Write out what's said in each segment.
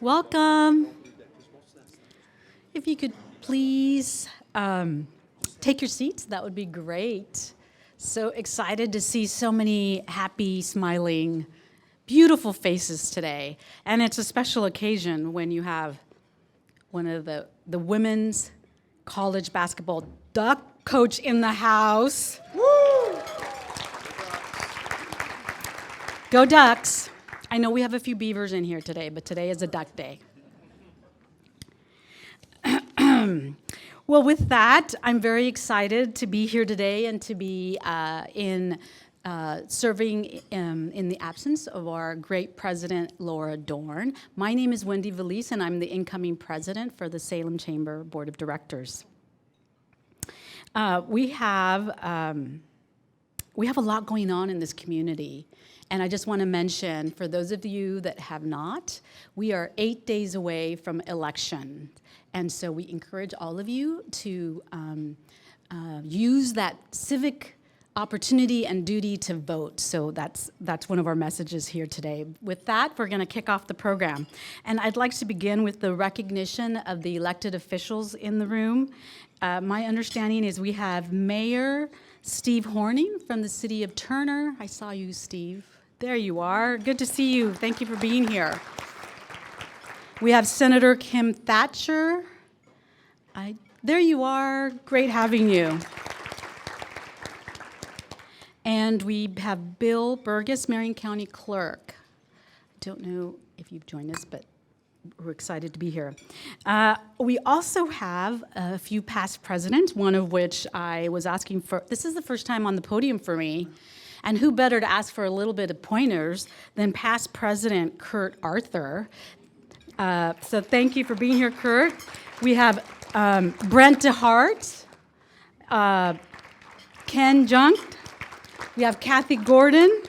Welcome. If you could please take your seats, that would be great. So excited to see so many happy, smiling, beautiful faces today. And it's a special occasion when you have one of the women's college basketball duck coach in the house. Woo! Go Ducks. I know we have a few Beavers in here today, but today is a Duck Day. Well, with that, I'm very excited to be here today and to be serving in the absence of our great president, Laura Dorn. My name is Wendy Valise, and I'm the incoming president for the Salem Chamber Board of Directors. We have a lot going on in this community. And I just want to mention, for those of you that have not, we are 8 days away from election. And so we encourage all of you to use that civic opportunity and duty to vote. So that's one of our messages here today. With that, we're going to kick off the program. And I'd like to begin with the recognition of the elected officials in the room. My understanding is we have Mayor Steve Horning from the city of Turner. I saw you, Steve. There you are. Good to see you. Thank you for being here. We have Senator Kim Thatcher. There you are. Great having you. And we have Bill Burgess, Marion County Clerk. I don't know if you've joined us, but we're excited to be here. We also have a few past presidents, one of which I was asking for. This is the first time on the podium for me. And who better to ask for a little bit of pointers than past President Kurt Arthur. So thank you for being here, Kurt. We have Brent DeHart, Ken Junk. We have Kathy Gordon,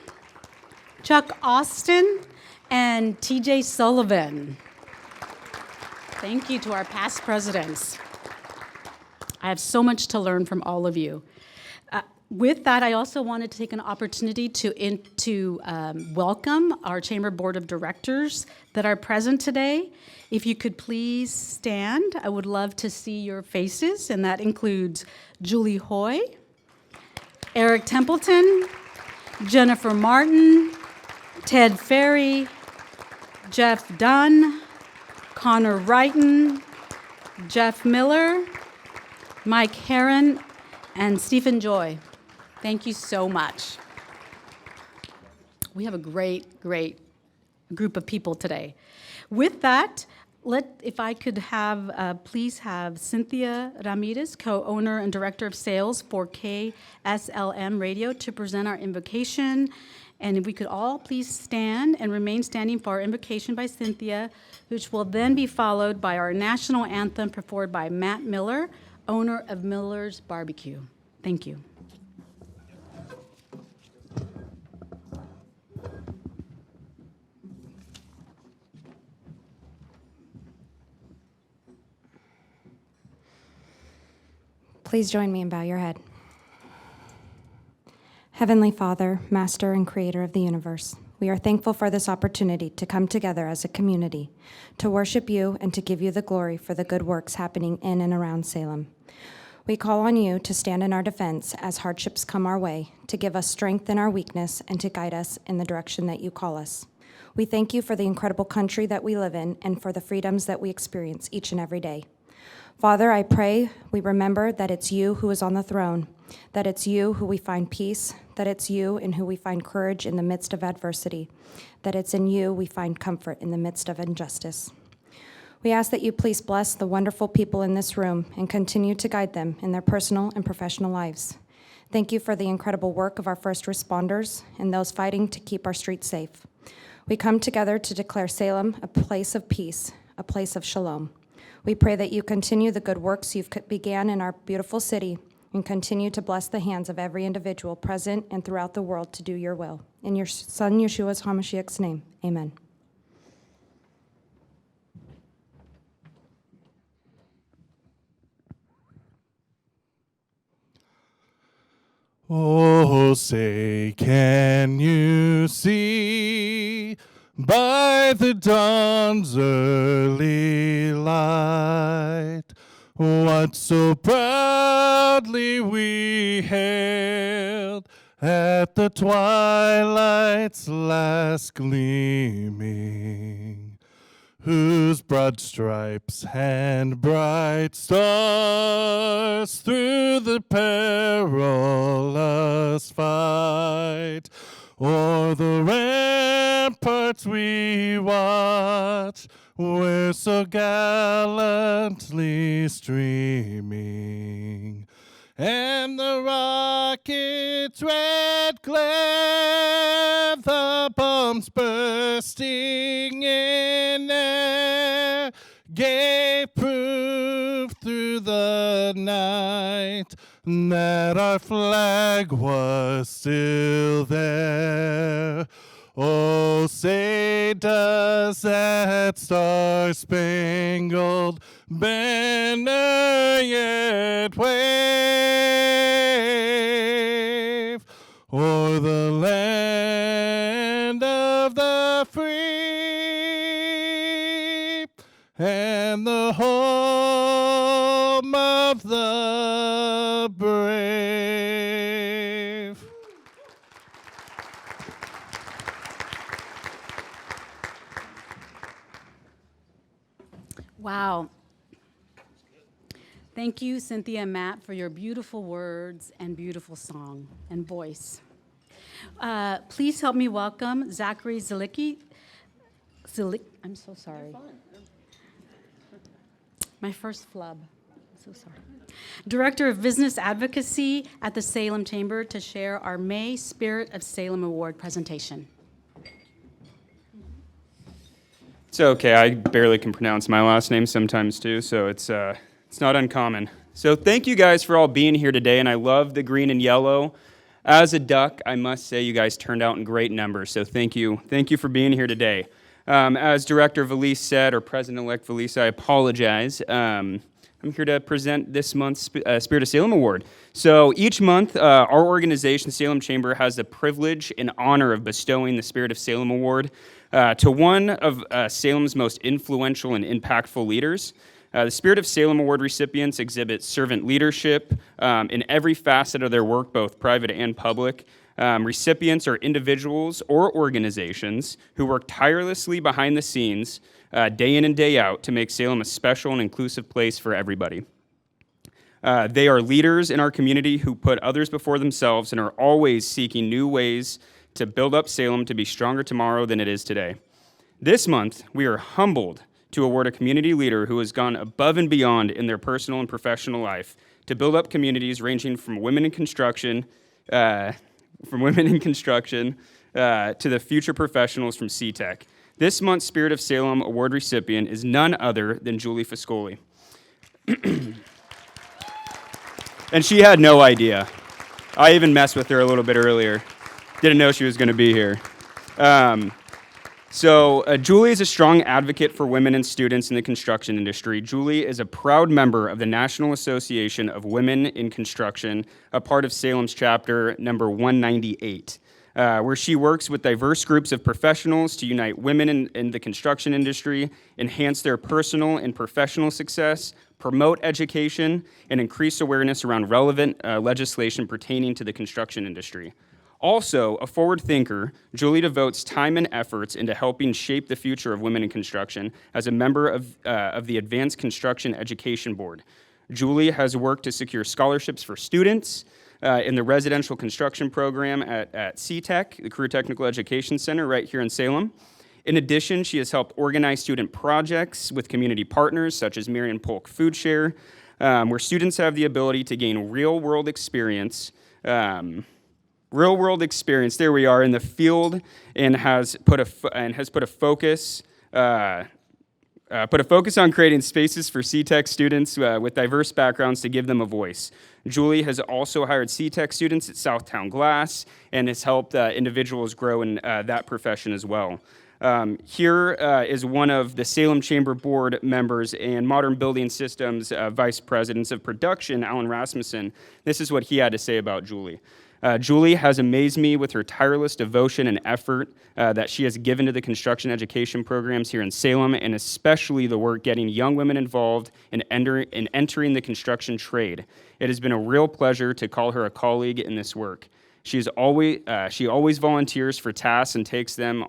Chuck Austin, and TJ Sullivan. Thank you to our past presidents. I have so much to learn from all of you. With that, I also wanted to take an opportunity to welcome our Chamber Board of Directors that are present today. If you could please stand, I would love to see your faces, and that includes Julie Hoy, Eric Templeton, Jennifer Martin, Ted Ferry, Jeff Dunn, Connor Wrighton, Jeff Miller, Mike Herron, and Stephen Joy. Thank you so much. We have a great, great group of people today. With that, if I could have, please have Cynthia Ramirez, co-owner and director of sales for KSLM Radio, to present our invocation. And if we could all please stand and remain standing for our invocation by Cynthia, which will then be followed by our national anthem performed by Matt Miller, owner of Miller's Barbecue. Thank you. Please join me and bow your head. Heavenly Father, Master and Creator of the universe, we are thankful for this opportunity to come together as a community, to worship you and to give you the glory for the good works happening in and around Salem. We call on you to stand in our defense as hardships come our way, to give us strength in our weakness and to guide us in the direction that you call us. We thank you for the incredible country that we live in and for the freedoms that we experience each and every day. Father, I pray we remember that it's you who is on the throne, that it's you who we find peace, that it's you in who we find courage in the midst of adversity, that it's in you we find comfort in the midst of injustice. We ask that you please bless the wonderful people in this room and continue to guide them in their personal and professional lives. Thank you for the incredible work of our first responders and those fighting to keep our streets safe. We come together to declare Salem a place of peace, a place of shalom. We pray that you continue the good works you've began in our beautiful city and continue to bless the hands of every individual present and throughout the world to do your will. In your Son, Yeshua's HaMashiach's name, amen. Oh, say, can you see by the dawn's early light. What so proudly we hailed at the twilight's last gleaming, whose broad stripes and bright stars through the perilous fight o'er the ramparts we watch were so gallantly streaming, and the rocket's red glare, the bombs bursting in air, gave proof through the night that our flag was still there. Oh, say does that star-spangled banner yet wave o'er the land of the free and the home of the brave? Wow. Thank you, Cynthia and Matt, for your beautiful words and beautiful song and voice. Please help me welcome Zachary Zilicki. I'm so sorry. My first flub. I'm so sorry. Director of Business Advocacy at the Salem Chamber, to share our May Spirit of Salem Award presentation. It's okay. I barely can pronounce my last name sometimes too, so it's not uncommon. So thank you guys for all being here today, and I love the green and yellow. As a Duck, I must say you guys turned out in great numbers, so thank you. Thank you for being here today. As Director Valise said, or President-elect Valise, I apologize. I'm here to present this month's Spirit of Salem Award. So each month, our organization, Salem Chamber, has the privilege and honor of bestowing the Spirit of Salem Award to one of Salem's most influential and impactful leaders. The Spirit of Salem Award recipients exhibit servant leadership in every facet of their work, both private and public. Recipients are individuals or organizations who work tirelessly behind the scenes, day in and day out, to make Salem a special and inclusive place for everybody. They are leaders in our community who put others before themselves and are always seeking new ways to build up Salem to be stronger tomorrow than it is today. This month, we are humbled to award a community leader who has gone above and beyond in their personal and professional life to build up communities ranging from women in construction, to the future professionals from CTEC. This month's Spirit of Salem Award recipient is none other than Juli Foscoli. And she had no idea. I even messed with her a little bit earlier. Didn't know she was going to be here. Juli is a strong advocate for women and students in the construction industry. Juli is a proud member of the National Association of Women in Construction, a part of Salem's chapter number 198, where she works with diverse groups of professionals to unite women in the construction industry, enhance their personal and professional success, promote education, and increase awareness around relevant legislation pertaining to the construction industry. Also, a forward thinker, Juli devotes time and efforts into helping shape the future of women in construction as a member of the Advanced Construction Education Board. Juli has worked to secure scholarships for students in the residential construction program at CTEC, the Career Technical Education Center right here in Salem. In addition, she has helped organize student projects with community partners such as Marion Polk Food Share, where students have the ability to gain real-world experience there we are, in the field, and has put a focus on creating spaces for CTEC students with diverse backgrounds to give them a voice. Juli has also hired CTEC students at Southtown Glass and has helped individuals grow in that profession as well. Here is one of the Salem Chamber Board members and Modern Building Systems Vice Presidents of Production, Alan Rasmussen. This is what he had to say about Juli. Juli has amazed me with her tireless devotion and effort that she has given to the construction education programs here in Salem, and especially the work getting young women involved in entering the construction trade. It has been a real pleasure to call her a colleague in this work. She always volunteers for tasks and takes them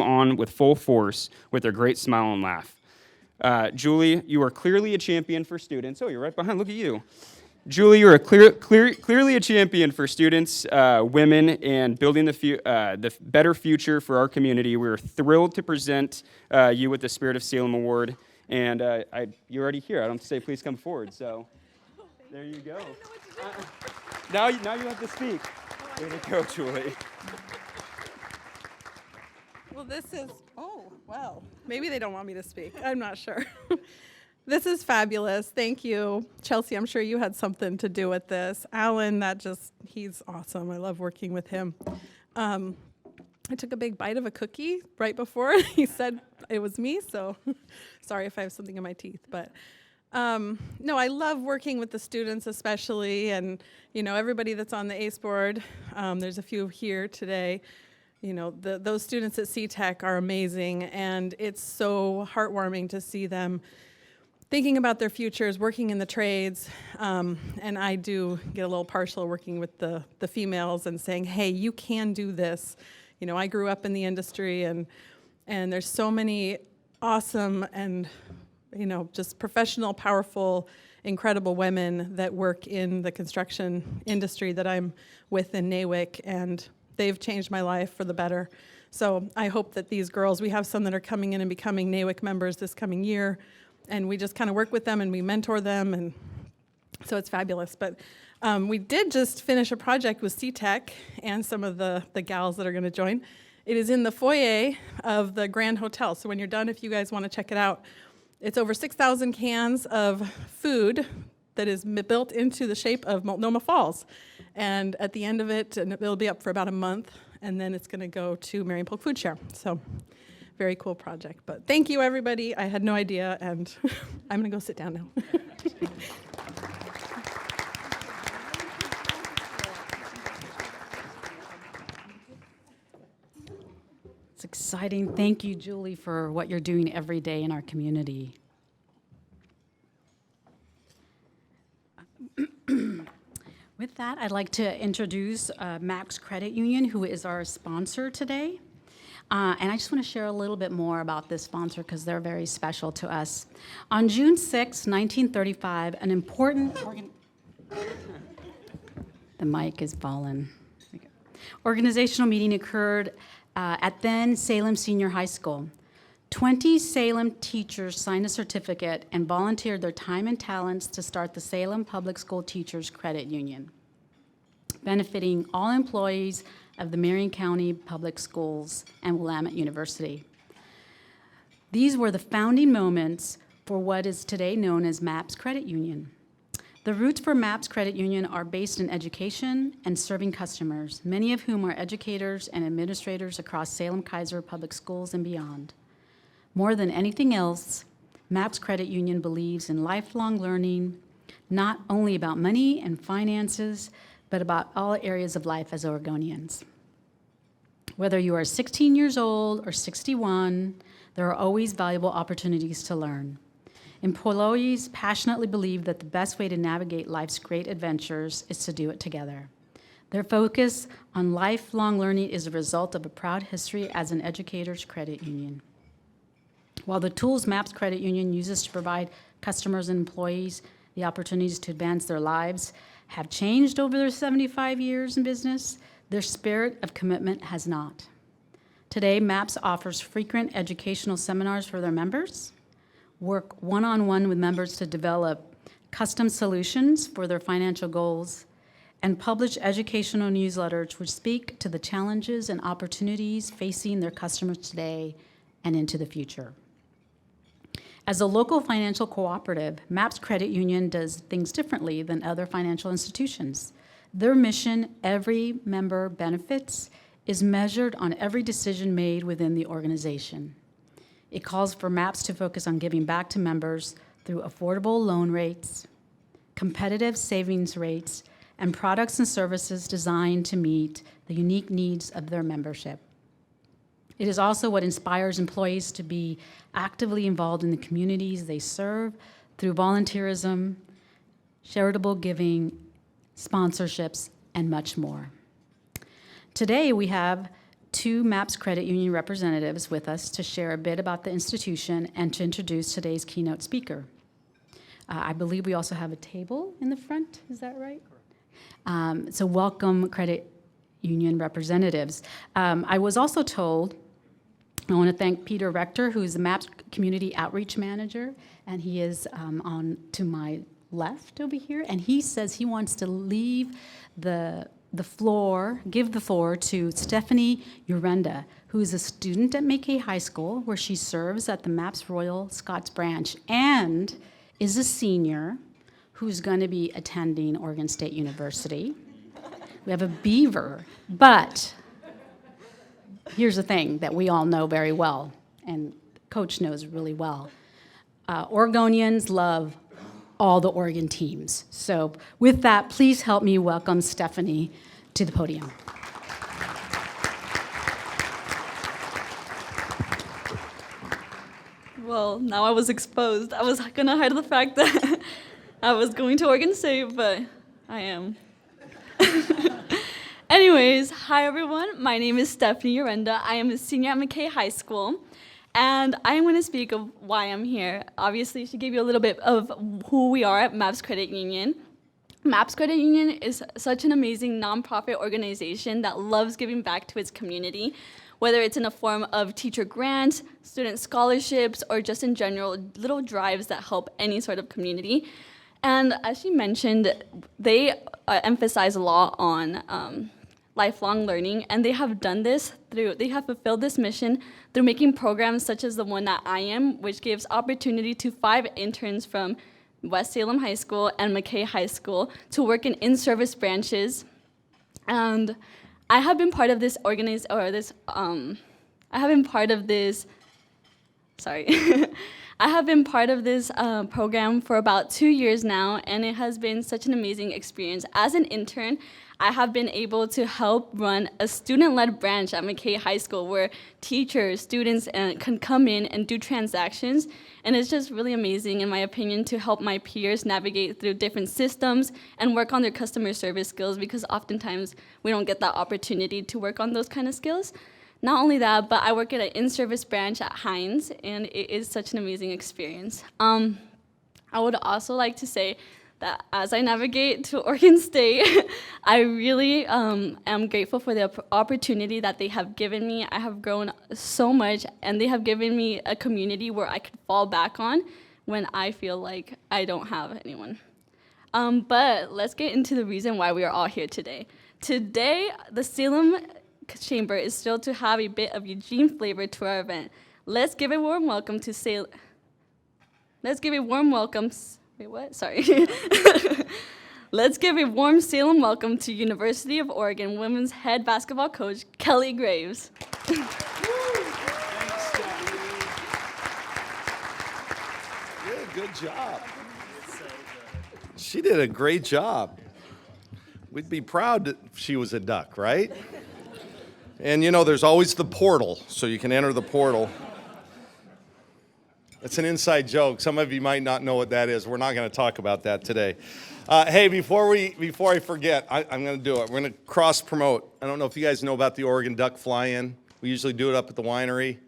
on with full force with her great smile and laugh. Juli, you are clearly a champion for students. Oh, you're right behind. Look at you. Juli, you're clearly a champion for students, women, and building the better future for our community. We're thrilled to present you with the Spirit of Salem Award. And you're already here. I don't have to say, please come forward. So there you go. Now you have to speak. Way to go, Juli. Well, well, maybe they don't want me to speak. I'm not sure. This is fabulous. Thank you. Chelsea, I'm sure you had something to do with this. Alan, he's awesome. I love working with him. I took a big bite of a cookie right before he said it was me, so sorry if I have something in my teeth. But no, I love working with the students especially, and everybody that's on the ACE board. There's a few here today. Those students at CTEC are amazing, and it's so heartwarming to see them thinking about their futures, working in the trades, and I do get a little partial working with the females and saying, hey, you can do this. I grew up in the industry, and there's so many awesome and just professional, powerful, incredible women that work in the construction industry that I'm with in NAWIC, and they've changed my life for the better. So I hope that these girls, we have some that are coming in and becoming NAWIC members this coming year, and we just kind of work with them and we mentor them, and so it's fabulous. But we did just finish a project with CTEC and some of the gals that are going to join. It is in the foyer of the Grand Hotel, so when you're done, if you guys want to check it out, it's over 6,000 cans of food that is built into the shape of Multnomah Falls. And at the end of it, and it'll be up for about a month, and then it's going to go to Marion Polk Food Share. So very cool project. But thank you, everybody. I had no idea, and I'm going to go sit down now. It's exciting. Thank you, Juli, for what you're doing every day in our community. With that, I'd like to introduce MAPS Credit Union, who is our sponsor today. And I just want to share a little bit more about this sponsor because they're very special to us. On June 6, 1935, an important the mic is fallen. Organizational meeting occurred at then Salem Senior High School. 20 Salem teachers signed a certificate and volunteered their time and talents to start the Salem Public School Teachers Credit Union, benefiting all employees of the Marion County Public Schools and Willamette University. These were the founding moments for what is today known as MAPS Credit Union. The roots for MAPS Credit Union are based in education and serving customers, many of whom are educators and administrators across Salem-Keizer Public Schools and beyond. More than anything else, MAPS Credit Union believes in lifelong learning, not only about money and finances, but about all areas of life as Oregonians. Whether you are 16 years old or 61, there are always valuable opportunities to learn. Employees passionately believe that the best way to navigate life's great adventures is to do it together. Their focus on lifelong learning is a result of a proud history as an educators' credit union. While the tools MAPS Credit Union uses to provide customers and employees the opportunities to advance their lives have changed over their 75 years in business, their spirit of commitment has not. Today, MAPS offers frequent educational seminars for their members, work one-on-one with members to develop custom solutions for their financial goals, and publish educational newsletters which speak to the challenges and opportunities facing their customers today and into the future. As a local financial cooperative, MAPS Credit Union does things differently than other financial institutions. Their mission, every member benefits, is measured on every decision made within the organization. It calls for MAPS to focus on giving back to members through affordable loan rates, competitive savings rates, and products and services designed to meet the unique needs of their membership. It is also what inspires employees to be actively involved in the communities they serve through volunteerism, charitable giving, sponsorships, and much more. Today, we have two MAPS Credit Union representatives with us to share a bit about the institution and to introduce today's keynote speaker. I believe we also have a table in the front, is that right? So welcome, Credit Union representatives. I was also told, I want to thank Peter Rector, who's the MAPS Community Outreach Manager, and he is on to my left over here, and he says he wants to leave the floor, give the floor to Stephanie Urenda, who is a student at McKay High School, where she serves at the MAPS Royal Scots branch, and is a senior who's going to be attending Oregon State University. We have a beaver, but here's the thing that we all know very well, and Coach knows really well. Oregonians love all the Oregon teams. So with that, please help me welcome Stephanie to the podium. Well, now I was exposed. I was gonna hide the fact that I was going to Oregon State, but I am. Anyways, hi everyone. My name is Stephanie Urenda. I am a senior at McKay High School, and I am going to speak of why I'm here. Obviously, she gave you a little bit of who we are at MAPS Credit Union. MAPS Credit Union is such an amazing nonprofit organization that loves giving back to its community, whether it's in a form of teacher grants, student scholarships, or just in general, little drives that help any sort of community. And as she mentioned, they emphasize a lot on lifelong learning, and they have fulfilled this mission through making programs such as the one that I am, which gives opportunity to 5 interns from West Salem High School and McKay High School to work in-service branches. And I have been part of this I have been part of this program for about 2 years now, and it has been such an amazing experience. As an intern, I have been able to help run a student-led branch at McKay High School where teachers, students can come in and do transactions, and it's just really amazing, in my opinion, to help my peers navigate through different systems and work on their customer service skills, because oftentimes we don't get that opportunity to work on those kind of skills. Not only that, but I work at an in-service branch at Hines, and it is such an amazing experience. I would also like to say that as I navigate to Oregon State, I really am grateful for the opportunity that they have given me. I have grown so much, and they have given me a community where I could fall back on when I feel like I don't have anyone. But let's get into the reason why we are all here today. Today, the Salem Chamber is still to have a bit of Eugene flavor to our event. Let's give a warm welcome to Salem. Let's give a warm welcome. Wait, what? Sorry. Let's give a warm Salem welcome to University of Oregon women's head basketball coach, Kelly Graves. Yeah, good job. She did a great job. We'd be proud that she was a Duck, right? And you know, there's always the portal, so you can enter the portal. It's an inside joke. Some of you might not know what that is. We're not going to talk about that today. Hey, before I forget, I'm going to do it. We're going to cross-promote. I don't know if you guys know about the Oregon Duck Fly-In. We usually do it up at the winery.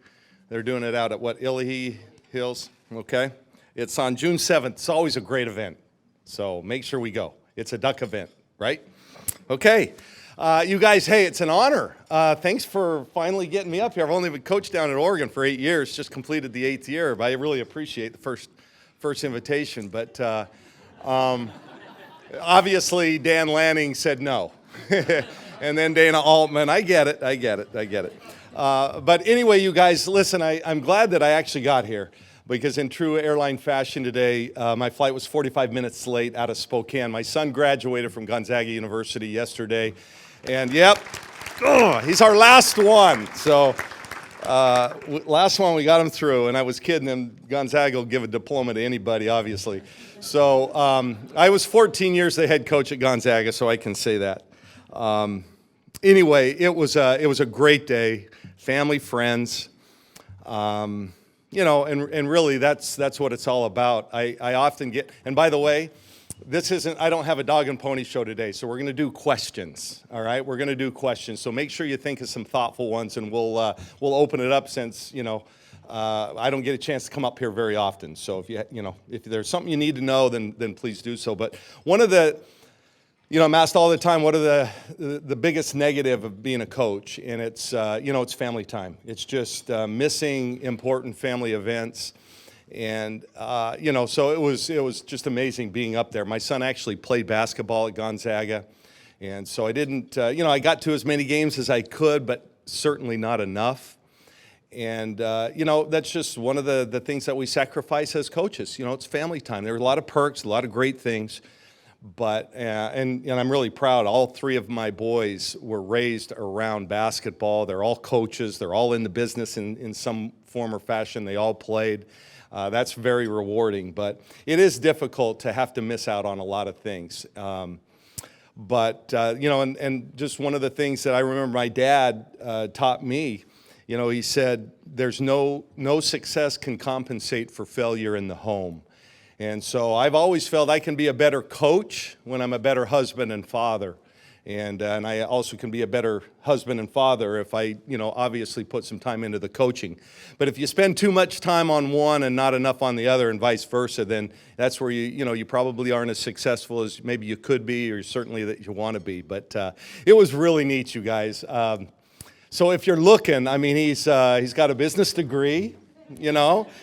They're doing it out at Illahee Hills, okay? It's on June 7th. It's always a great event, so make sure we go. It's a duck event, right? Okay. You guys, hey, it's an honor. Thanks for finally getting me up here. I've only been coached down at Oregon for 8 years, just completed the 8th year, but I really appreciate the first invitation. But obviously, Dan Lanning said no. And then Dana Altman, I get it. But anyway, you guys, listen, I'm glad that I actually got here, because in true airline fashion today, my flight was 45 minutes late out of Spokane. My son graduated from Gonzaga University yesterday. And yep, he's our last one. So Last one we got him through, and I was kidding him. Gonzaga will give a diploma to anybody, obviously. So I was 14 years the head coach at Gonzaga, so I can say that. Anyway, it was a great day, family, friends, and really that's what it's all about. I often get, and by the way, I don't have a dog and pony show today, so we're going to do questions, all right? We're going to do questions, so make sure you think of some thoughtful ones, and we'll open it up since, I don't get a chance to come up here very often. So if there's something you need to know, then please do so. But one of the, I'm asked all the time, what are the biggest negative of being a coach? And it's, it's family time. It's just missing important family events. And, so it was just amazing being up there. My son actually played basketball at Gonzaga. And so I didn't, I got to as many games as I could, but certainly not enough. And, that's just one of the things that we sacrifice as coaches. It's family time. There are a lot of perks, a lot of great things. But, and I'm really proud, all three of my boys were raised around basketball. They're all coaches. They're all in the business in some form or fashion. They all played. That's very rewarding. But it is difficult to have to miss out on a lot of things. But just one of the things that I remember my dad taught me, he said, there's no success can compensate for failure in the home. And so I've always felt I can be a better coach when I'm a better husband and father. And I also can be a better husband and father if I, obviously put some time into the coaching. But if you spend too much time on one and not enough on the other and vice versa, then that's where you probably aren't as successful as maybe you could be or certainly that you want to be. But it was really neat, you guys. So if you're looking, he's got a business degree,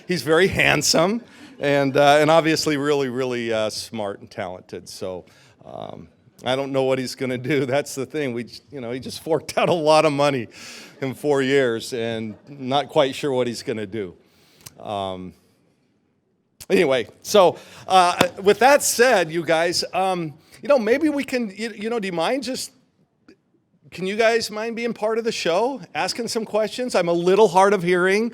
he's very handsome. And obviously really, really smart and talented. So I don't know what he's going to do. That's the thing. He just forked out a lot of money in 4 years, and not quite sure what he's going to do. Anyway, so with that said, you guys, maybe we can, do you mind can you guys mind being part of the show, asking some questions? I'm a little hard of hearing,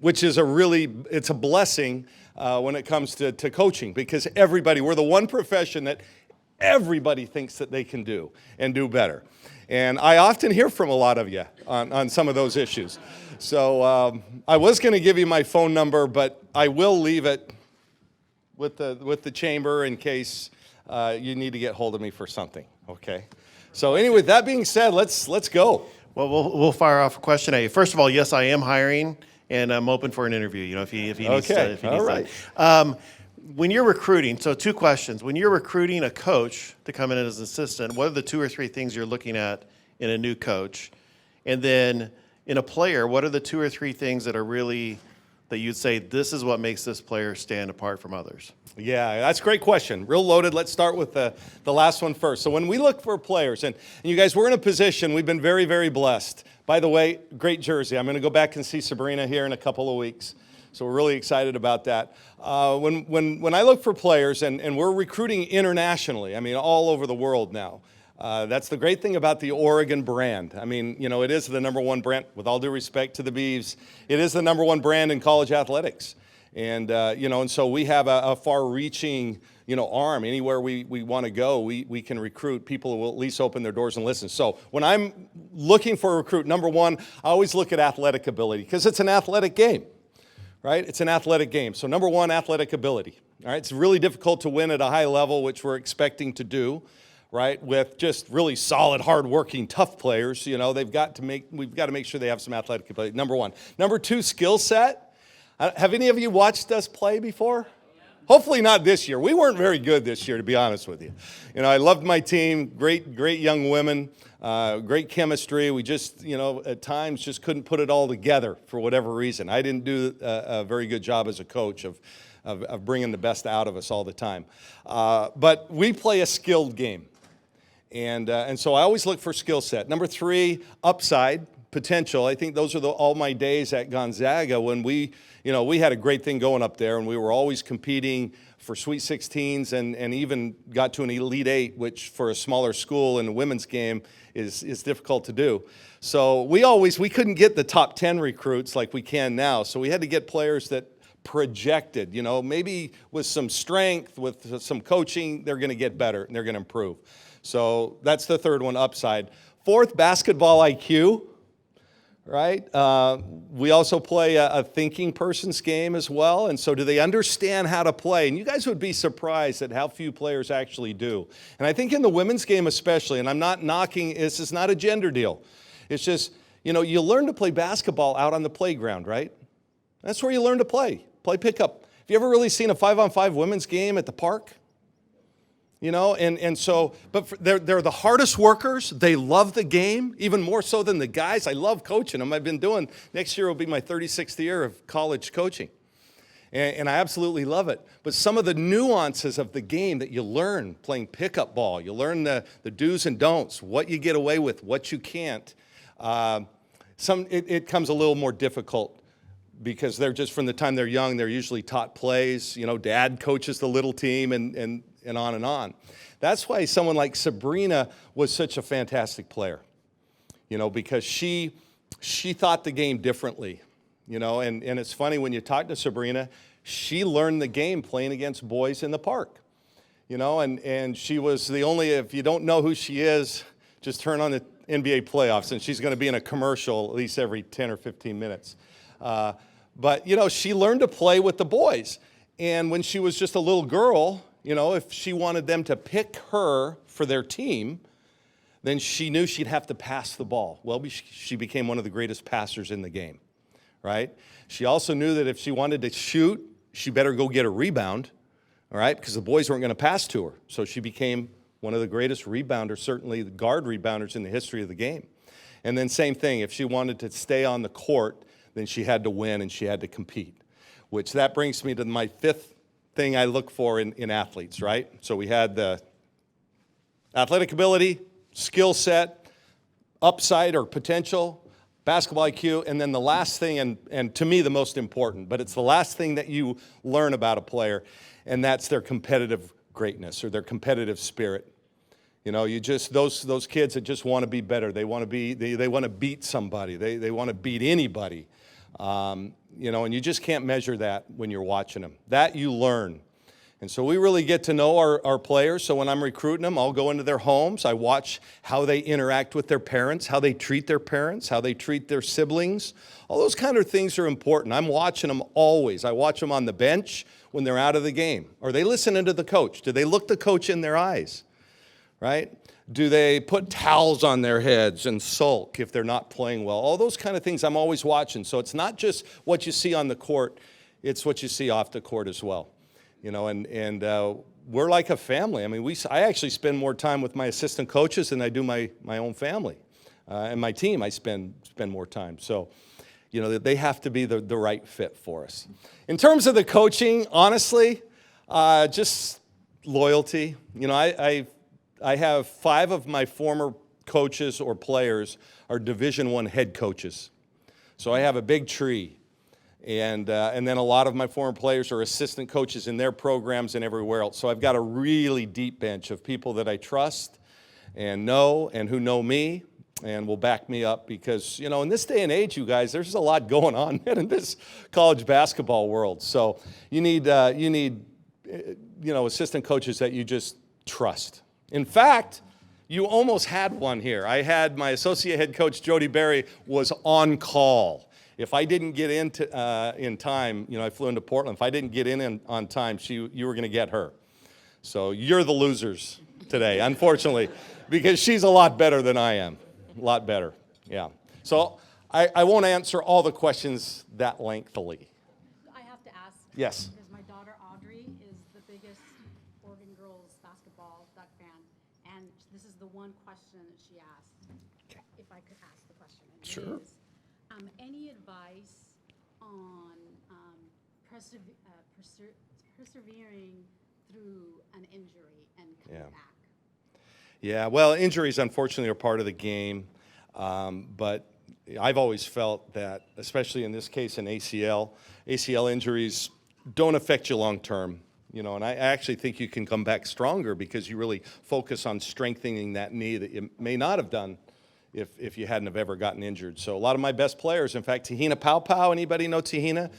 which is it's a blessing. When it comes to coaching, because we're the one profession that everybody thinks that they can do and do better. And I often hear from a lot of you on some of those issues. So I was going to give you my phone number, but I will leave it with the chamber in case you need to get hold of me for something, okay? So anyway, that being said, let's go. Well, we'll fire off question A. First of all, yes, I am hiring. And I'm open for an interview, if he needs okay. to. All right. When you're recruiting, so two questions. When you're recruiting a coach to come in as an assistant, what are the 2 or 3 things you're looking at in a new coach? And then in a player, what are the 2 or 3 things that are really, that you'd say, this is what makes this player stand apart from others? Yeah, that's a great question. Real loaded. Let's start with the last one first. So when we look for players, and you guys, we're in a position, we've been very, very blessed. By the way, great jersey. I'm going to go back and see Sabrina here in a couple of weeks. So we're really excited about that. When I look for players, and we're recruiting internationally, all over the world now. That's the great thing about the Oregon brand. It is the number one brand, with all due respect to the Beavs, it is the number one brand in college athletics. And, and so we have a far-reaching, arm. Anywhere we want to go, we can recruit people who will at least open their doors and listen. So when I'm looking for a recruit, number one, I always look at athletic ability, because it's an athletic game, right? It's an athletic game. So number one, athletic ability. All right, it's really difficult to win at a high level, which we're expecting to do, right? With just really solid, hard-working, tough players, we've got to make sure they have some athletic ability. Number one. Number two, skill set. Have any of you watched us play before? Hopefully not this year. We weren't very good this year, to be honest with you. I loved my team, great young women, great chemistry. We just, at times just couldn't put it all together for whatever reason. I didn't do a very good job as a coach of bringing the best out of us all the time. But we play a skilled game. And so I always look for skill set. Number three, upside. potential. I think those are all my days at Gonzaga when we had a great thing going up there, and we were always competing for Sweet 16s and even got to an Elite Eight, which for a smaller school in the women's game is difficult to do. So we couldn't get the top 10 recruits like we can now. So we had to get players that projected, maybe with some strength, with some coaching, they're going to get better and they're going to improve. So that's the third one, upside. Fourth, basketball IQ. Right? We also play a thinking person's game as well. And so do they understand how to play? And you guys would be surprised at how few players actually do. And I think in the women's game especially, and I'm not knocking, this is not a gender deal. It's just, you learn to play basketball out on the playground, right? That's where you learn to play pickup. Have you ever really seen a 5-on-5 women's game at the park? But they're the hardest workers. They love the game, even more so than the guys. I love coaching them. Next year will be my 36th year of college coaching. And I absolutely love it. But some of the nuances of the game that you learn playing pickup ball, you learn the do's and don'ts, what you get away with, what you can't. It comes a little more difficult because they're just, from the time they're young, they're usually taught plays. Dad coaches the little team and on and on. That's why someone like Sabrina was such a fantastic player, because she thought the game differently, and it's funny when you talk to Sabrina, she learned the game playing against boys in the park, and she was the only, if you don't know who she is, just turn on the NBA playoffs and she's going to be in a commercial at least every 10 or 15 minutes. But she learned to play with the boys. And when she was just a little girl, if she wanted them to pick her for their team, then she knew she'd have to pass the ball. Well, she became one of the greatest passers in the game, right? She also knew that if she wanted to shoot, she better go get a rebound, all right, because the boys weren't going to pass to her. So she became one of the greatest rebounders, certainly the guard rebounders in the history of the game. And then same thing, if she wanted to stay on the court, then she had to win and she had to compete, which that brings me to my fifth thing I look for in athletes, right? So we had the athletic ability, skill set, upside or potential, basketball IQ, and then the last thing, and to me the most important, but it's the last thing that you learn about a player, and that's their competitive greatness or their competitive spirit. You just, those kids that just want to be better. They want to beat somebody. They want to beat anybody. And you just can't measure that when you're watching them. That you learn. And so we really get to know our players. So when I'm recruiting them, I'll go into their homes. I watch how they interact with their parents, how they treat their parents, how they treat their siblings. All those kind of things are important. I'm watching them always. I watch them on the bench when they're out of the game. Are they listening to the coach? Do they look the coach in their eyes? Right? Do they put towels on their heads and sulk if they're not playing well? All those kind of things I'm always watching. So it's not just what you see on the court, it's what you see off the court as well. And we're like a family. I mean, I actually spend more time with my assistant coaches than I do my own family. And my team, I spend more time. So, they have to be the right fit for us. In terms of the coaching, honestly, just loyalty. I have 5 of my former coaches or players are Division I head coaches. So I have a big tree. And then a lot of my former players are assistant coaches in their programs and everywhere else. So I've got a really deep bench of people that I trust and who know me and will back me up because, in this day and age, you guys, there's a lot going on in this college basketball world. So you need assistant coaches that you just trust. In fact, you almost had one here. I had my associate head coach, Jody Berry, was on call. If I didn't get in time, I flew into Portland. If I didn't get in on time, you were going to get her. So you're the losers today, unfortunately, because she's a lot better than I am. A lot better, yeah. So I won't answer all the questions that lengthily. I have to ask. Yes. Because my daughter Audrey is the biggest Oregon girls basketball Duck fan, and this is the one question that she asked. Okay. If I could ask the question. And it Sure. is, any advice on persevering through an injury and coming back? Yeah, well, injuries unfortunately are part of the game, but I've always felt that, especially in this case in ACL injuries don't affect you long term. And I actually think you can come back stronger because you really focus on strengthening that knee that you may not have done if you hadn't have ever gotten injured. So a lot of my best players, in fact, Tahina Paupau, anybody know Tahina?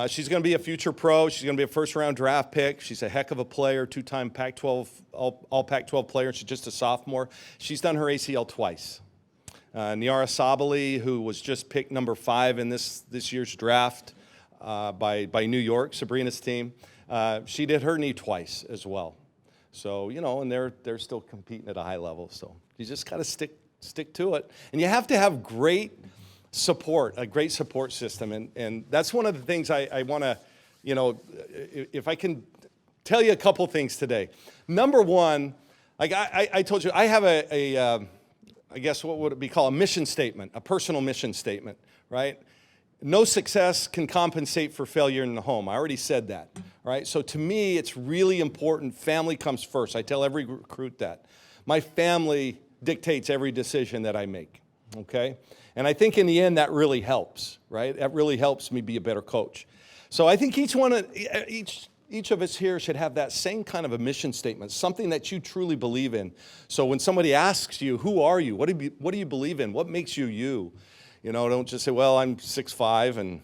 She's going to be a future pro. She's going to be a first-round draft pick. She's a heck of a player, two-time Pac-12, all Pac-12 player. She's just a sophomore. She's done her ACL twice. Niara Sabali, who was just picked number 5 in this year's draft by New York, Sabrina's team, she did her knee twice as well. So, and they're still competing at a high level. So you just got to stick to it. And you have to have great support, a great support system. And that's one of the things I want to, if I can tell you a couple things today. Number one, like I told you, I have I guess what would it be called, a mission statement, a personal mission statement, right? No success can compensate for failure in the home. I already said that, right? So to me, it's really important. Family comes first. I tell every recruit that. My family dictates every decision that I make, okay? And I think in the end, that really helps, right? That really helps me be a better coach. So I think each of us here should have that same kind of a mission statement, something that you truly believe in. So when somebody asks you, who are you? What do you believe in? What makes you you? Don't just say, well, I'm 6'5" and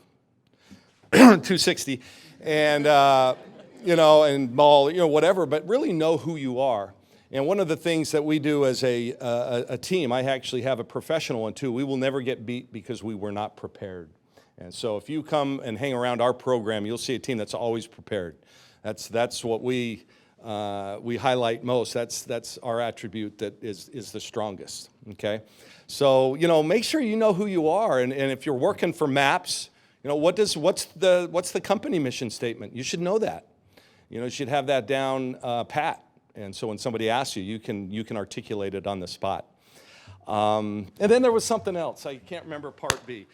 260 and, and whatever, but really know who you are. And one of the things that we do as a team, I actually have a professional one too, we will never get beat because we were not prepared. And so if you come and hang around our program, you'll see a team that's always prepared. That's what we highlight most. That's our attribute that is the strongest, okay? So, make sure you know who you are. And if you're working for MAPS, what's the company mission statement? You should know that. You should have that down pat. And so when somebody asks you, you can articulate it on the spot. And then there was something else. I can't remember part B.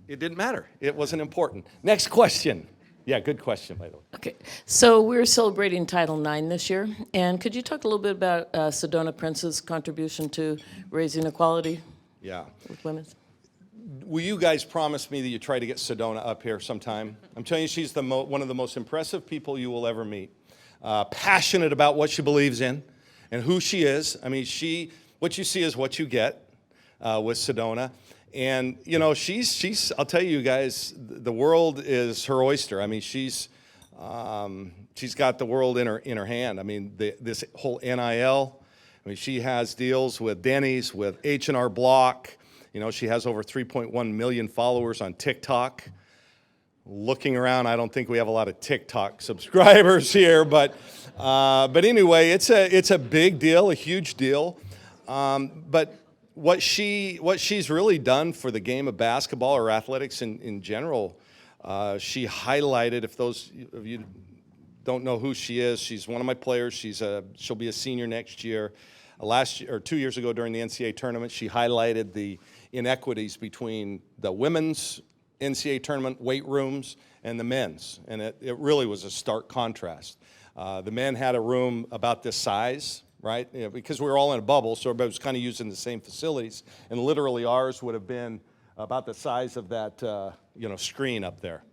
It didn't matter. It wasn't important. Next question. Yeah, good question, by the way. Okay, so we're celebrating Title IX this year, and could you talk a little bit about Serena Prince's contribution to raising equality with women? Will you guys promise me that you try to get Sedona up here sometime? I'm telling you, she's one of the most impressive people you will ever meet. Passionate about what she believes in and who she is. I mean, what you see is what you get with Sedona. And, she's, I'll tell you guys, the world is her oyster. I mean, she's got the world in her hand. I mean, this whole NIL, I mean, she has deals with Denny's, with H&R Block. She has over 3.1 million followers on TikTok. Looking around, I don't think we have a lot of TikTok subscribers here, but anyway, it's a big deal, a huge deal. But what she's really done for the game of basketball or athletics in general, she highlighted. If those of you don't know who she is, she's one of my players. She'll be a senior next year. Last year or 2 years ago during the NCAA tournament, she highlighted the inequities between the women's NCAA tournament weight rooms and the men's, and it really was a stark contrast. The men had a room about this size, right? Because we were all in a bubble, so everybody was kind of using the same facilities, and literally ours would have been about the size of that screen up there,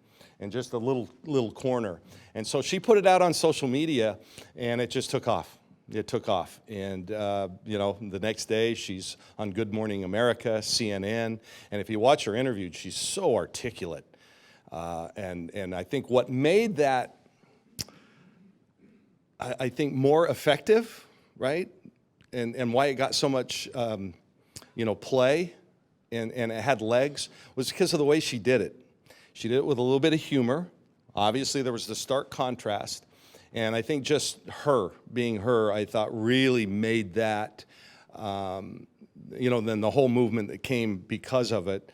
and just a little corner. And so she put it out on social media, and it just took off. It took off, and the next day she's on Good Morning America, CNN, and if you watch her interview, she's so articulate, and I think what made that, I think, more effective, right, and why it got so much, play, and it had legs, was because of the way she did it. She did it with a little bit of humor. Obviously, there was the stark contrast. And I think just her, being her, I thought really made that, then the whole movement that came because of it,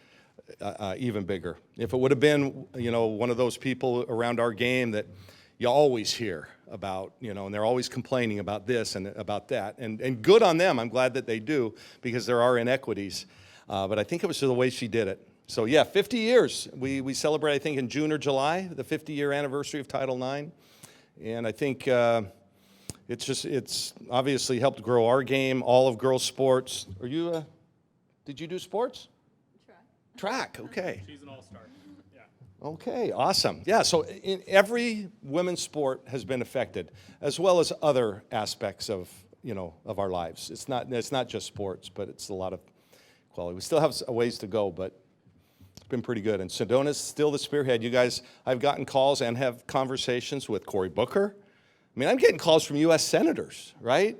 even bigger. If it would have been, one of those people around our game that you always hear about, and they're always complaining about this and about that. And good on them. I'm glad that they do, because there are inequities. But I think it was the way she did it. So, 50 years. We celebrate, I think, in June or July, the 50-year anniversary of Title IX. And I think it's obviously helped grow our game, all of girls' sports. Did you do sports? Track, okay. She's an all-star. Yeah. Okay, awesome. Yeah, so every women's sport has been affected, as well as other aspects of, of our lives. It's not just sports, but it's a lot of quality. We still have a ways to go, but it's been pretty good. And Sedona's still the spearhead. You guys, I've gotten calls and have conversations with Cory Booker. I mean, I'm getting calls from U.S. senators, right?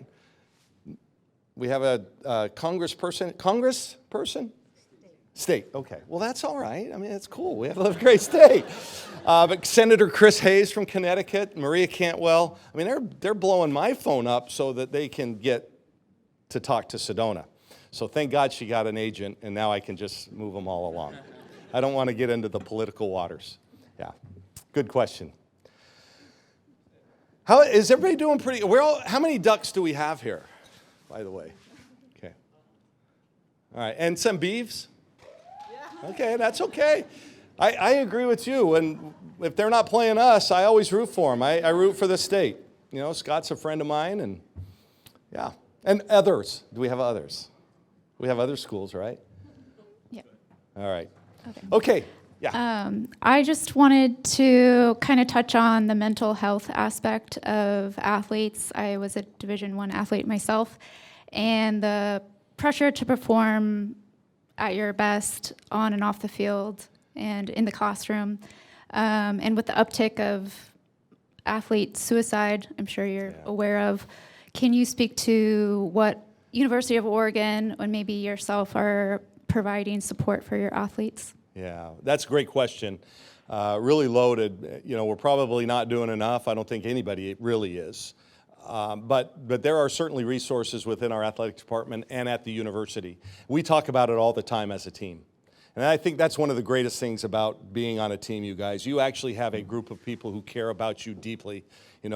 We have a congressperson? State, okay. Well, that's all right. I mean, it's cool. We have a great state. But Senator Chris Hayes from Connecticut, Maria Cantwell, I mean, they're blowing my phone up so that they can get to talk to Sedona. So thank God she got an agent, and now I can just move them all along. I don't want to get into the political waters. Yeah, good question. How is everybody doing? Pretty? How many ducks do we have here, by the way? Okay. All right, and some beeves. Okay, that's okay. I agree with you. And if they're not playing us, I always root for them. I root for the state. Scott's a friend of mine, and yeah. And others. Do we have others? We have other schools, right? Yeah. All right. Okay. Yeah. I just wanted to kind of touch on the mental health aspect of athletes. I was a Division I athlete myself, and the pressure to perform at your best on and off the field and in the classroom, and with the uptick of athlete suicide, I'm sure you're aware of. Can you speak to what University of Oregon and maybe yourself are providing support for your athletes? Yeah, that's a great question. Really loaded. We're probably not doing enough. I don't think anybody really is. But there are certainly resources within our athletic department and at the university. We talk about it all the time as a team. And I think that's one of the greatest things about being on a team, you guys. You actually have a group of people who care about you deeply. And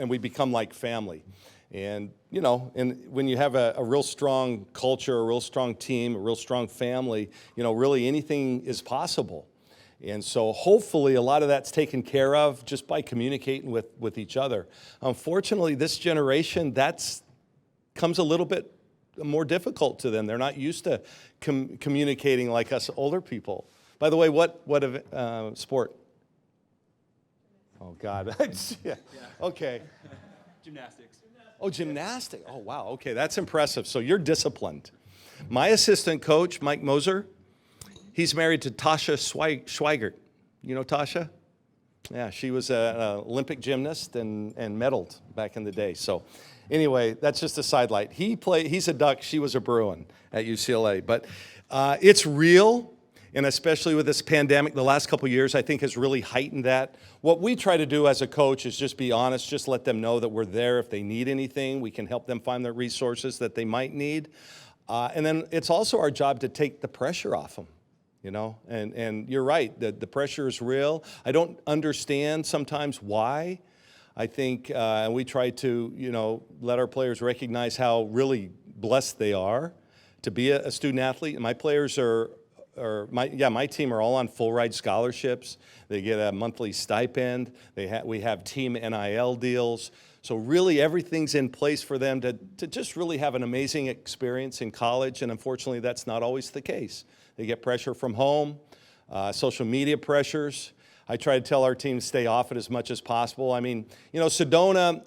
we become like family. And, and when you have a real strong culture, a real strong team, a real strong family, really anything is possible. And so hopefully a lot of that's taken care of just by communicating with each other. Unfortunately, this generation, comes a little bit more difficult to them. They're not used to communicating like us older people. By the way, what sport? Oh, God. Yeah. Okay. Gymnastics. Oh, gymnastics. Oh, wow. Okay, that's impressive. So you're disciplined. My assistant coach, Mike Moser, he's married to Tasha Schweigert. You know Tasha? Yeah, she was an Olympic gymnast and medaled back in the day. So anyway, that's just a sidelight. He's a Duck. She was a Bruin at UCLA. But it's real, and especially with this pandemic, the last couple of years, I think has really heightened that. What we try to do as a coach is just be honest, just let them know that we're there if they need anything. We can help them find the resources that they might need. And then it's also our job to take the pressure off them. And you're right, the pressure is real. I don't understand sometimes why. I think we try to, let our players recognize how really blessed they are to be a student athlete. And my players my team are all on full ride scholarships. They get a monthly stipend. We have team NIL deals. So really everything's in place for them to just really have an amazing experience in college. And unfortunately, that's not always the case. They get pressure from home, social media pressures. I try to tell our team to stay off it as much as possible. I mean, Sedona,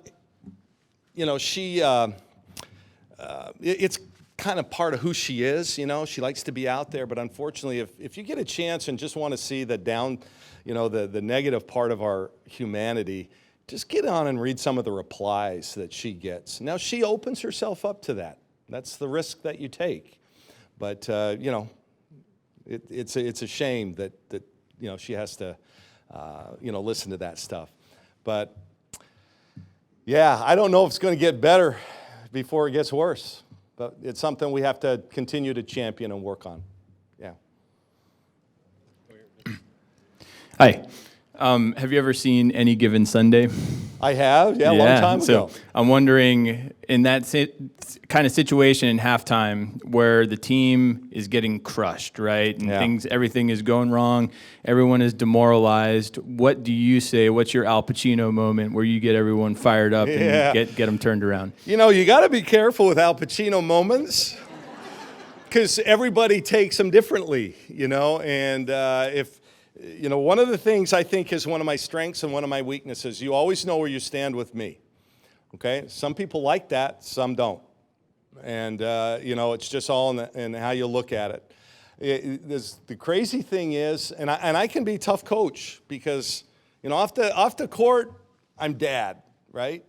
it's kind of part of who she is, She likes to be out there, but unfortunately, if you get a chance and just want to see the the negative part of our humanity, just get on and read some of the replies that she gets. Now, she opens herself up to that. That's the risk that you take. But, it's a shame that she has to, listen to that stuff. But, yeah, I don't know if it's going to get better before it gets worse. But it's something we have to continue to champion and work on. Yeah. Hi. Have you ever seen Any Given Sunday? I have, a long time ago. So I'm wondering, in that kind of situation in halftime where the team is getting crushed, right? And everything is going wrong, everyone is demoralized. What do you say? What's your Al Pacino moment where you get everyone fired up and get them turned around? You got to be careful with Al Pacino moments. because everybody takes them differently, and one of the things I think is one of my strengths and one of my weaknesses, you always know where you stand with me, okay? Some people like that, some don't. And, it's just all in how you look at it. The crazy thing is, and I can be a tough coach because, off the court, I'm dad, right?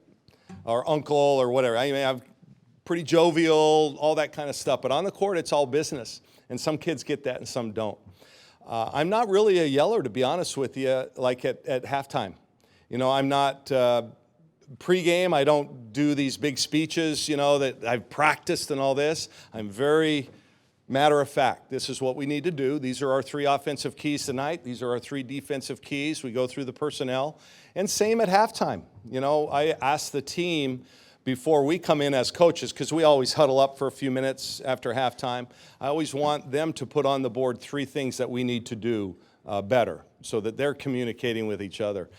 Or uncle or whatever. I mean, I'm pretty jovial, all that kind of stuff. But on the court, it's all business. And some kids get that and some don't. I'm not really a yeller, to be honest with you, like at halftime. I'm not pregame. I don't do these big speeches, that I've practiced and all this. I'm very matter of fact. This is what we need to do. These are our 3 offensive keys tonight. These are our 3 defensive keys. We go through the personnel. And same at halftime. I ask the team before we come in as coaches, because we always huddle up for a few minutes after halftime. I always want them to put on the board 3 things that we need to do better so that they're communicating with each other.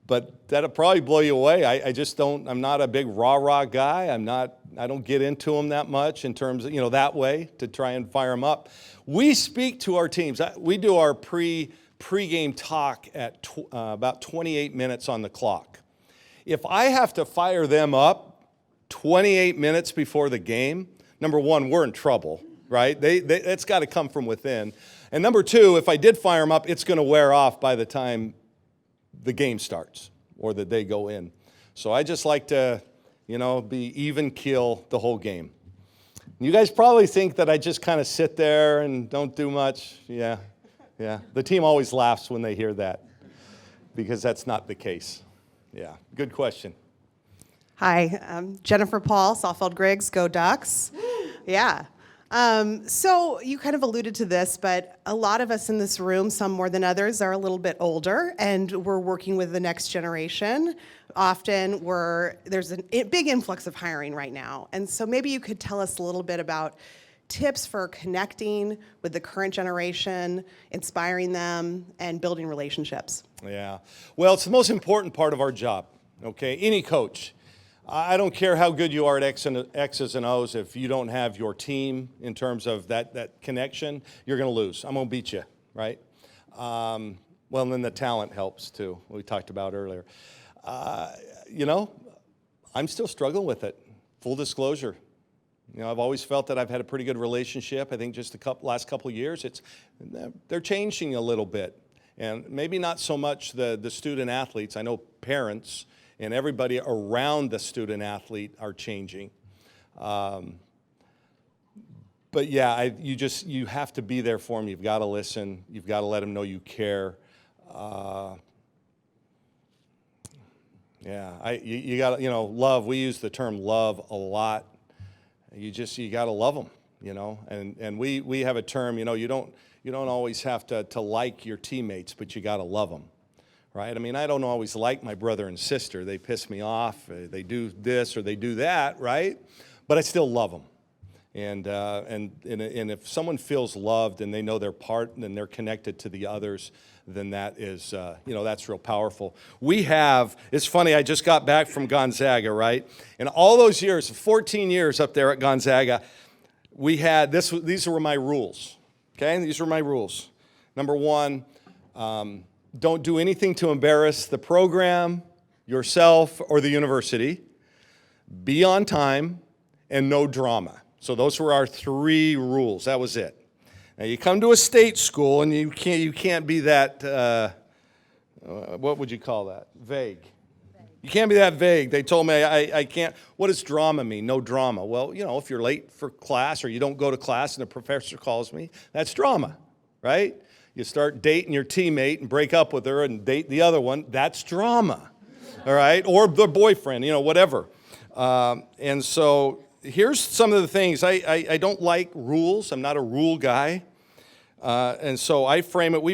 But that'll probably blow you away. I'm not a big rah-rah guy. I don't get into them that much in terms of, that way to try and fire them up. We speak to our teams. We do our pregame talk at about 28 minutes on the clock. If I have to fire them up 28 minutes before the game, number one, we're in trouble, right? It's got to come from within. And number 2, if I did fire them up, it's going to wear off by the time the game starts or that they go in. So I just like to, be even keel the whole game. You guys probably think that I just kind of sit there and don't do much. Yeah. The team always laughs when they hear that because that's not the case. Yeah, good question. Hi, I'm Jennifer Paul, Sawfeld Griggs, go Ducks. Yeah. So you kind of alluded to this, but a lot of us in this room, some more than others, are a little bit older, and we're working with the next generation. Often there's a big influx of hiring right now. And so maybe you could tell us a little bit about tips for connecting with the current generation, inspiring them, and building relationships. Yeah. Well, it's the most important part of our job, okay? Any coach. I don't care how good you are at X's and O's. If you don't have your team in terms of that connection, you're going to lose. I'm going to beat you, right? Well, and then the talent helps too, we talked about earlier. I'm still struggling with it, full disclosure. I've always felt that I've had a pretty good relationship. I think just the last couple of years, they're changing a little bit. And maybe not so much the student athletes. I know parents and everybody around the student athlete are changing. But yeah, you have to be there for them. You've got to listen. You've got to let them know you care. You got to, love. We use the term love a lot. You got to love them, And we have a term, you don't always have to like your teammates, but you got to love them. Right? I mean, I don't always like my brother and sister. They piss me off. They do this or they do that, right? But I still love them. And if someone feels loved and they know their part and they're connected to the others, then that is, that's real powerful. It's funny, I just got back from Gonzaga, right? And all those years, 14 years up there at Gonzaga, these were my rules, okay? These were my rules. Number 1, don't do anything to embarrass the program, yourself, or the university. Be on time, and no drama. So those were our 3 rules. That was it. Now you come to a state school, and you can't be that. What would you call that? Vague. You can't be that vague. They told me I can't. What does drama mean? No drama. Well, if you're late for class or you don't go to class and the professor calls me, that's drama, right? You start dating your teammate and break up with her and date the other one, that's drama, all right? Or the boyfriend, whatever. And so here's some of the things. I don't like rules. I'm not a rule guy. And so we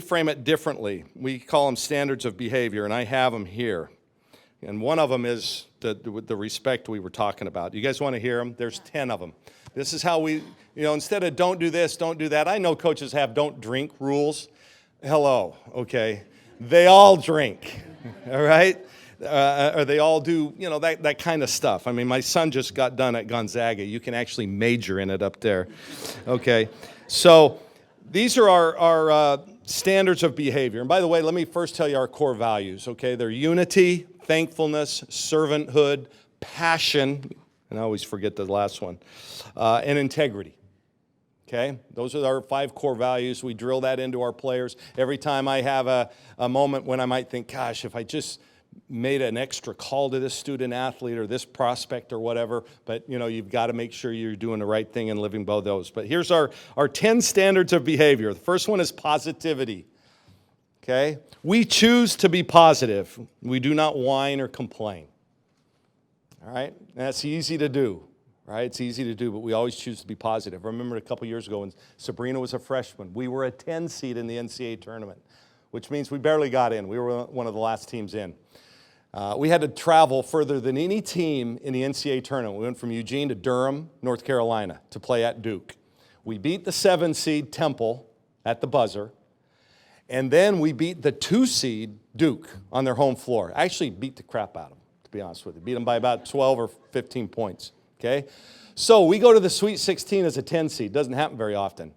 frame it differently. We call them standards of behavior, and I have them here. And one of them is the respect we were talking about. You guys want to hear them? There's 10 of them. This is how we, instead of don't do this, don't do that. I know coaches have don't drink rules. Hello, okay? They all drink, all right? or they all do, that kind of stuff. I mean, my son just got done at Gonzaga. You can actually major in it up there. Okay, so these are our standards of behavior. And by the way, let me first tell you our core values, okay? They're unity, thankfulness, servanthood, passion, and I always forget the last one, and integrity. Okay, those are our 5 core values. We drill that into our players. Every time I have a moment when I might think, gosh, if I just made an extra call to this student athlete or this prospect or whatever, but you've got to make sure you're doing the right thing and living by those. But here's our 10 standards of behavior. The first one is positivity. Okay, we choose to be positive. We do not whine or complain. All right, and that's easy to do. Right? It's easy to do, but we always choose to be positive. I remember a couple years ago when Sabrina was a freshman, we were a 10 seed in the NCAA tournament, which means we barely got in. We were one of the last teams in. We had to travel further than any team in the NCAA tournament. We went from Eugene to Durham, North Carolina, to play at Duke. We beat the 7 seed Temple at the buzzer, and then we beat the 2 seed Duke on their home floor. Actually beat the crap out of them, to be honest with you. Beat them by about 12 or 15 points. Okay, so we go to the Sweet 16 as a 10 seed. Doesn't happen very often.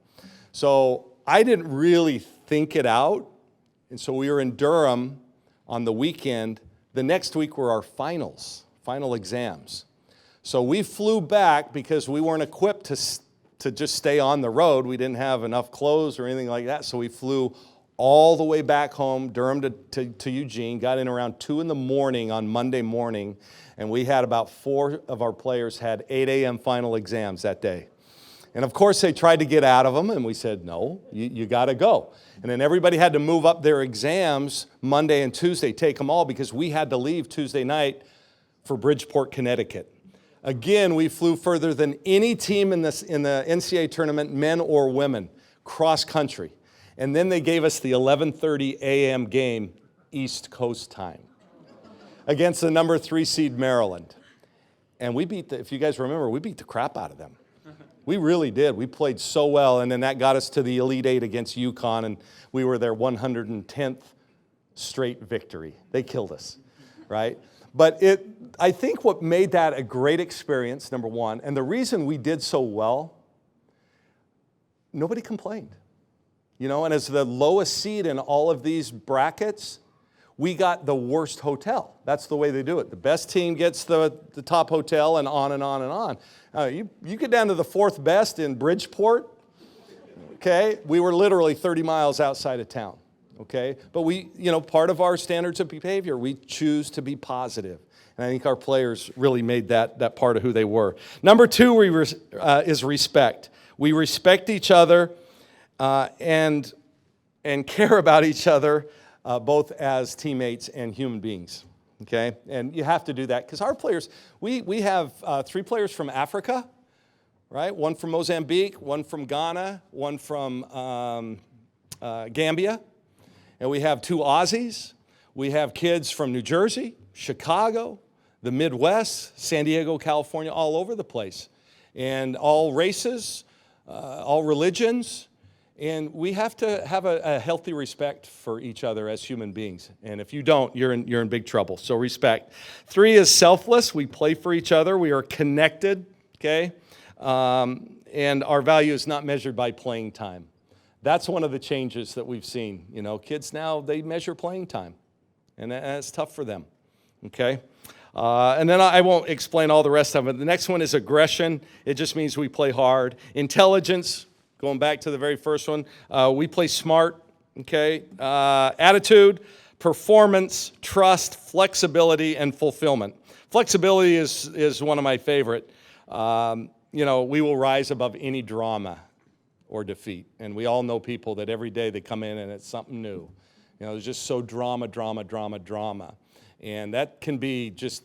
So I didn't really think it out, and so we were in Durham on the weekend. The next week were our final exams. So we flew back because we weren't equipped to just stay on the road. We didn't have enough clothes or anything like that, so we flew all the way back home, Durham to Eugene, got in around 2 in the morning on Monday morning, and we had about 4 of our players had 8 a.m. final exams that day. And of course, they tried to get out of them, and we said, no, you got to go. And then everybody had to move up their exams Monday and Tuesday, take them all, because we had to leave Tuesday night for Bridgeport, Connecticut. Again, we flew further than any team in the NCAA tournament, men or women, cross country. And then they gave us the 11:30 a.m. game, East Coast time, against the number 3 seed Maryland. And we beat if you guys remember, we beat the crap out of them. We really did. We played so well, and then that got us to the Elite 8 against UConn, and we were their 110th straight victory. They killed us, right? But I think what made that a great experience, number one, and the reason we did so well, nobody complained. And as the lowest seed in all of these brackets, we got the worst hotel. That's the way they do it. The best team gets the top hotel, and on and on and on. You get down to the 4th best in Bridgeport, okay? We were literally 30 miles outside of town, okay? But part of our standards of behavior, we choose to be positive. And I think our players really made that part of who they were. Number 2 is respect. We respect each other and care about each other, both as teammates and human beings, okay? And you have to do that because our players, we have 3 players from Africa, right? 1 from Mozambique, 1 from Ghana, 1 from Gambia, and we have 2 Aussies. We have kids from New Jersey, Chicago, the Midwest, San Diego, California, all over the place, and all races, all religions. And we have to have a healthy respect for each other as human beings. And if you don't, you're in big trouble. So respect. 3 is selfless. We play for each other. We are connected, okay? And our value is not measured by playing time. That's one of the changes that we've seen. Kids now, they measure playing time. And that's tough for them, okay? And then I won't explain all the rest of it. The next one is aggression. It just means we play hard. Intelligence. Going back to the very first one, we play smart, okay? Attitude, performance, trust, flexibility, and fulfillment. Flexibility is one of my favorite. We will rise above any drama or defeat. And we all know people that every day they come in and it's something new. It's just so drama. And that can be just,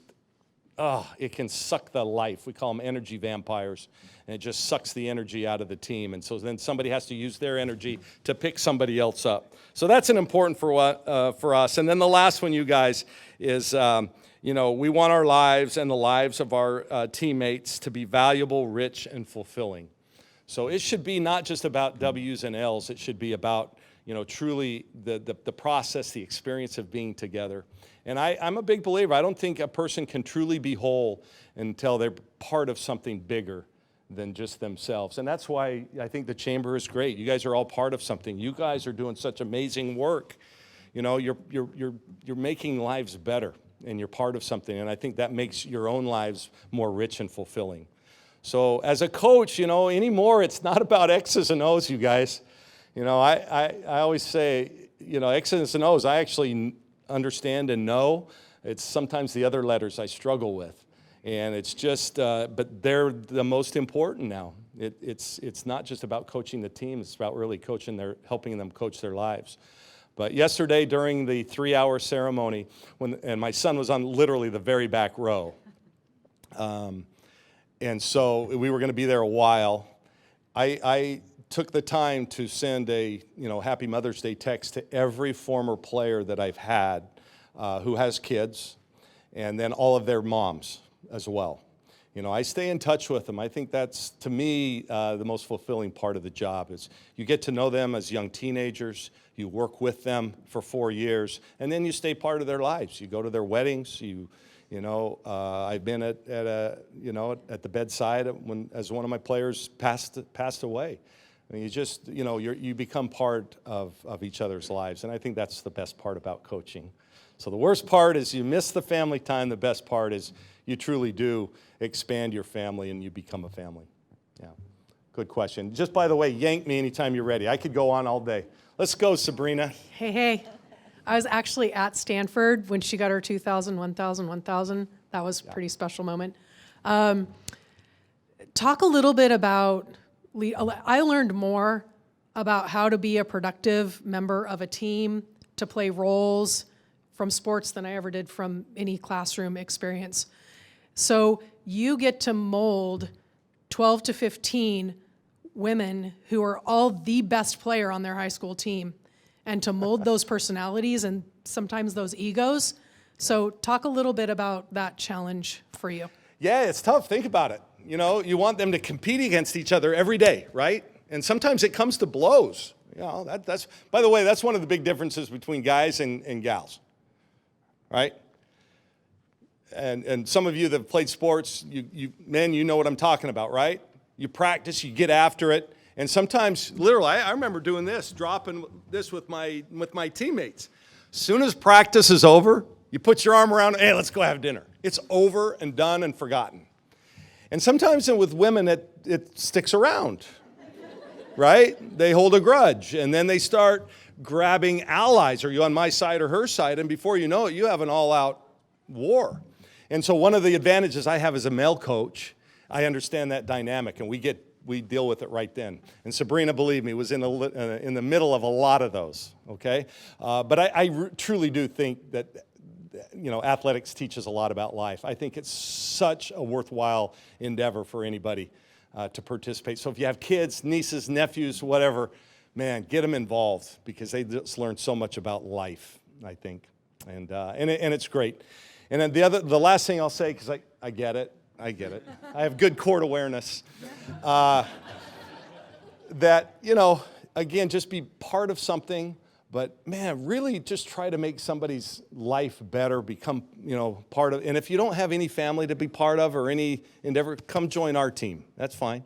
it can suck the life. We call them energy vampires. And it just sucks the energy out of the team. And so then somebody has to use their energy to pick somebody else up. So that's an important for us. And then the last one, you guys, is we want our lives and the lives of our teammates to be valuable, rich, and fulfilling. So it should be not just about W's and L's. It should be about truly the process, the experience of being together. And I'm a big believer. I don't think a person can truly be whole until they're part of something bigger than just themselves. And that's why I think the chamber is great. You guys are all part of something. You guys are doing such amazing work. You're making lives better, and you're part of something. And I think that makes your own lives more rich and fulfilling. So as a coach, anymore, it's not about X's and O's, you guys. I always say, X's and O's, I actually understand and know. It's sometimes the other letters I struggle with. And it's just, but they're the most important now. It's not just about coaching the team, it's about really helping them coach their lives. But yesterday during the 3-hour ceremony, and my son was on literally the very back row, and so we were going to be there a while, I took the time to send a Happy Mother's Day text to every former player that I've had who has kids, and then all of their moms as well. I stay in touch with them. I think that's, to me, the most fulfilling part of the job is you get to know them as young teenagers, you work with them for 4 years, and then you stay part of their lives. You go to their weddings. I've been at the bedside as one of my players passed away. I mean, you become part of each other's lives, and I think that's the best part about coaching. So the worst part is you miss the family time. The best part is you truly do expand your family and you become a family. Yeah, good question. Just by the way, yank me anytime you're ready. I could go on all day. Let's go, Sabrina. Hey. I was actually at Stanford when she got her 2,000, 1,000, 1,000. That was a pretty special moment. Talk a little bit about, I learned more about how to be a productive member of a team, to play roles from sports than I ever did from any classroom experience. So you get to mold 12 to 15 women who are all the best player on their high school team, and to mold those personalities and sometimes those egos. So talk a little bit about that challenge for you. Yeah, it's tough. Think about it. You want them to compete against each other every day, right? And sometimes it comes to blows. That's, by the way, that's one of the big differences between guys and gals, right? And some of you that have played sports, men, you know what I'm talking about, right? You practice, you get after it, and sometimes, literally, I remember doing this, dropping this with my teammates. As soon as practice is over, you put your arm around, hey, let's go have dinner. It's over and done and forgotten. And sometimes with women, it sticks around, right? They hold a grudge, and then they start grabbing allies. Are you on my side or her side? And before you know it, you have an all-out war. And so one of the advantages I have as a male coach, I understand that dynamic, and we deal with it right then. And Sabrina, believe me, was in the middle of a lot of those, okay? But I truly do think that, athletics teaches a lot about life. I think it's such a worthwhile endeavor for anybody to participate. So if you have kids, nieces, nephews, whatever, man, get them involved because they just learn so much about life, I think. And it's great. And then the last thing I'll say, because I get it. I have good court awareness. That, again, just be part of something, but man, really just try to make somebody's life better, become, part of, and if you don't have any family to be part of or any endeavor, come join our team. That's fine.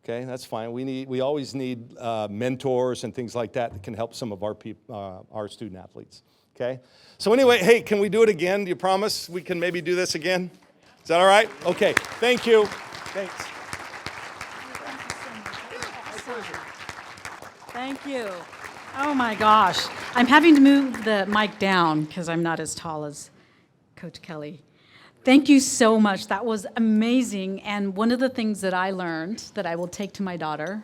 Okay, that's fine. We always need mentors and things like that can help some of our student athletes. Okay? So anyway, hey, can we do it again? Do you promise we can maybe do this again? Is that all right? Okay, thank you. Thanks. Thank you. Oh my gosh. I'm having to move the mic down because I'm not as tall as Coach Kelly. Thank you so much. That was amazing. And one of the things that I learned that I will take to my daughter,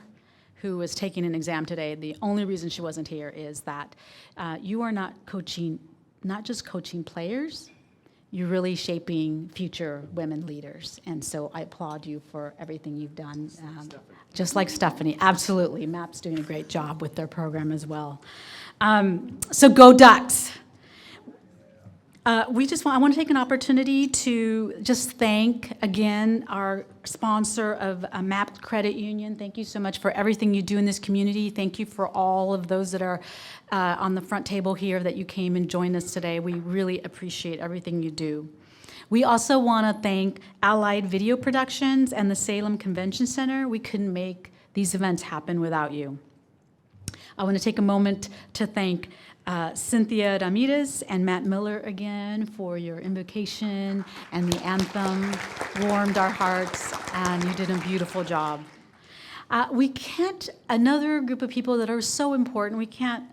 who is taking an exam today, the only reason she wasn't here is that you are not just coaching players, you're really shaping future women leaders. And so I applaud you for everything you've done. Just like Stephanie, absolutely. MAP's doing a great job with their program as well. So go Ducks. I want to take an opportunity to just thank again our sponsor of MAP Credit Union. Thank you so much for everything you do in this community. Thank you for all of those that are on the front table here that you came and joined us today. We really appreciate everything you do. We also want to thank Allied Video Productions and the Salem Convention Center. We couldn't make these events happen without you. I want to take a moment to thank Cynthia Ramirez and Matt Miller again for your invocation, and the anthem warmed our hearts, and you did a beautiful job. Another group of people that are so important, we can't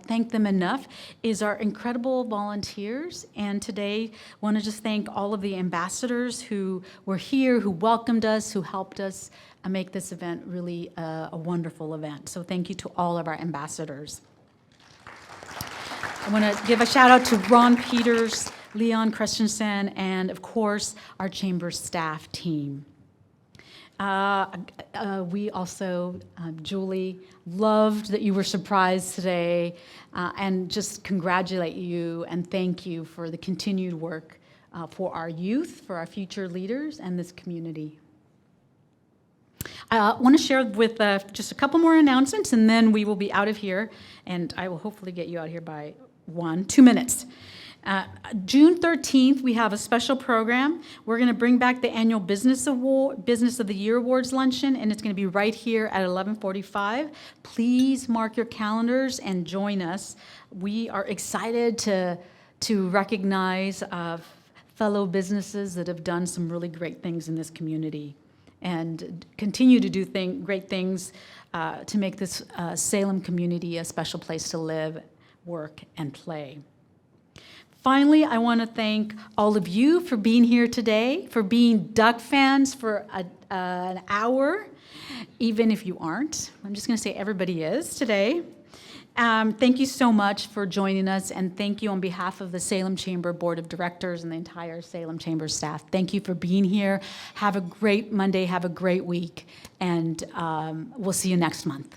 thank them enough, is our incredible volunteers. And today, I want to just thank all of the ambassadors who were here, who welcomed us, who helped us make this event really a wonderful event. So thank you to all of our ambassadors. I want to give a shout out to Ron Peters, Leon Christensen, and of course, our chamber staff team. We also, Julie, loved that you were surprised today, and just congratulate you and thank you for the continued work for our youth, for our future leaders, and this community. I want to share with just a couple more announcements, and then we will be out of here, and I will hopefully get you out here by 2 minutes. June 13th, we have a special program. We're going to bring back the annual Business of the Year Awards luncheon, and it's going to be right here at 11:45. Please mark your calendars and join us. We are excited to recognize fellow businesses that have done some really great things in this community and continue to do great things to make this Salem community a special place to live, work, and play. Finally, I want to thank all of you for being here today, for being Duck fans for an hour, even if you aren't. I'm just going to say everybody is today. Thank you so much for joining us, and thank you on behalf of the Salem Chamber Board of Directors and the entire Salem Chamber staff. Thank you for being here. Have a great Monday, have a great week, and we'll see you next month.